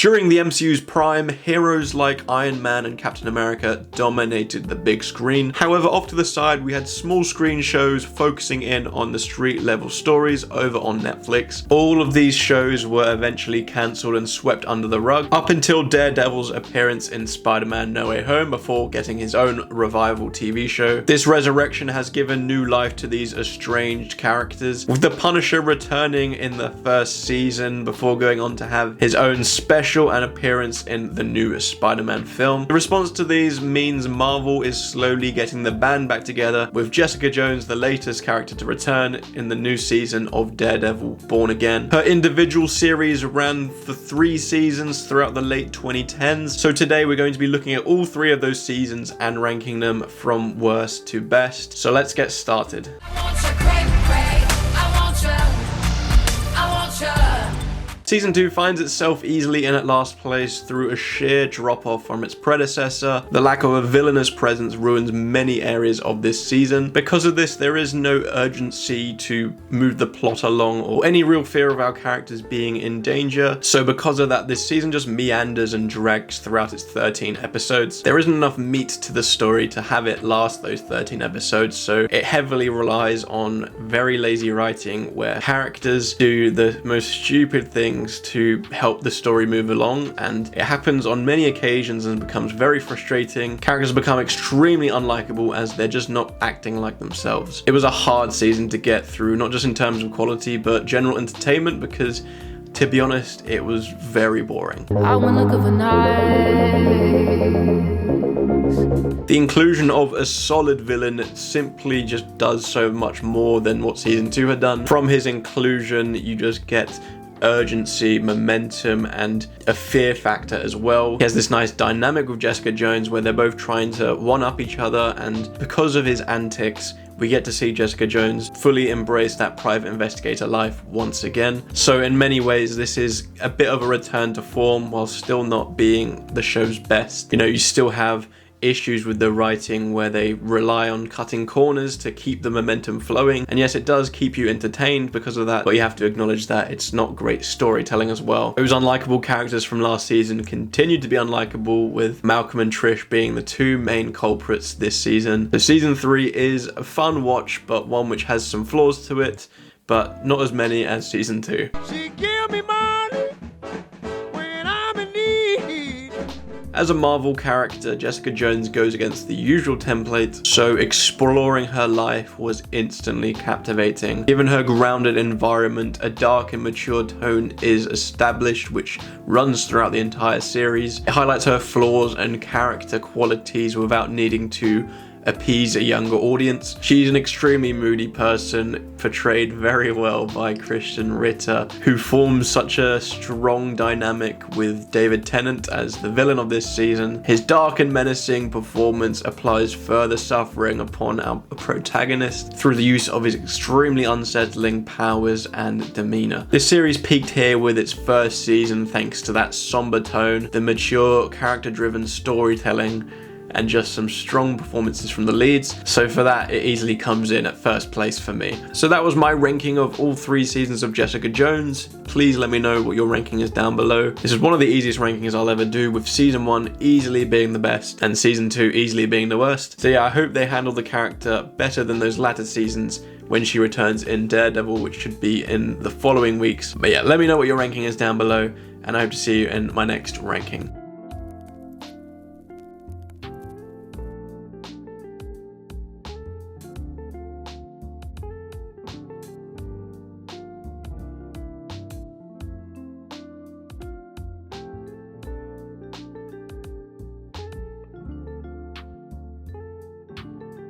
During the MCU's prime, heroes like Iron Man and Captain America dominated the big screen. However, off to the side, we had small screen shows focusing in on the street level stories over on Netflix. All of these shows were eventually cancelled and swept under the rug, up until Daredevil's appearance in Spider-Man No Way Home before getting his own revival TV show. This resurrection has given new life to these estranged characters, with the Punisher returning in the first season before going on to have his own special an appearance in the new Spider-Man film. The response to these means Marvel is slowly getting the band back together, with Jessica Jones the latest character to return in the new season of Daredevil Born Again. Her individual series ran for 3 seasons throughout the late 2010s, so today we're going to be looking at all 3 of those seasons and ranking them from worst to best. So let's get started. Season 2 finds itself easily in at last place through a sheer drop-off from its predecessor. The lack of a villainous presence ruins many areas of this season. Because of this, there is no urgency to move the plot along or any real fear of our characters being in danger. So because of that, this season just meanders and drags throughout its 13 episodes. There isn't enough meat to the story to have it last those 13 episodes, so it heavily relies on very lazy writing where characters do the most stupid things to help the story move along, and it happens on many occasions and becomes very frustrating. Characters become extremely unlikable as they're just not acting like themselves. It was a hard season to get through, not just in terms of quality but general entertainment, because to be honest, it was very boring. The inclusion of a solid villain simply just does so much more than what season 2 had done. From his inclusion, you just get urgency, momentum, and a fear factor as well. He has this nice dynamic with Jessica Jones where they're both trying to one-up each other, and because of his antics, we get to see Jessica Jones fully embrace that private investigator life once again. So in many ways, this is a bit of a return to form while still not being the show's best. You know, you still have issues with the writing where they rely on cutting corners to keep the momentum flowing, and yes, it does keep you entertained because of that, but you have to acknowledge that it's not great storytelling as well. Those unlikable characters from last season continued to be unlikable, with Malcolm and Trish being the 2 main culprits this season. So season 3 is a fun watch, but one which has some flaws to it, but not as many as season 2. She give me money when I'm in need. As a Marvel character, Jessica Jones goes against the usual template, so exploring her life was instantly captivating. Given her grounded environment, a dark and mature tone is established, which runs throughout the entire series. It highlights her flaws and character qualities without needing to appease a younger audience. She's an extremely moody person, portrayed very well by Christian Ritter, who forms such a strong dynamic with David Tennant as the villain of this season. His dark and menacing performance applies further suffering upon our protagonist through the use of his extremely unsettling powers and demeanor. This series peaked here with its first season thanks to that somber tone, the mature, character-driven storytelling, and just some strong performances from the leads. So for that, it easily comes in at first place for me. So that was my ranking of all 3 seasons of Jessica Jones. Please let me know what your ranking is down below. This is one of the easiest rankings I'll ever do, with season 1 easily being the best and season 2 easily being the worst. So yeah, I hope they handle the character better than those latter seasons when she returns in Daredevil, which should be in the following weeks. But yeah, let me know what your ranking is down below, and I hope to see you in my next ranking.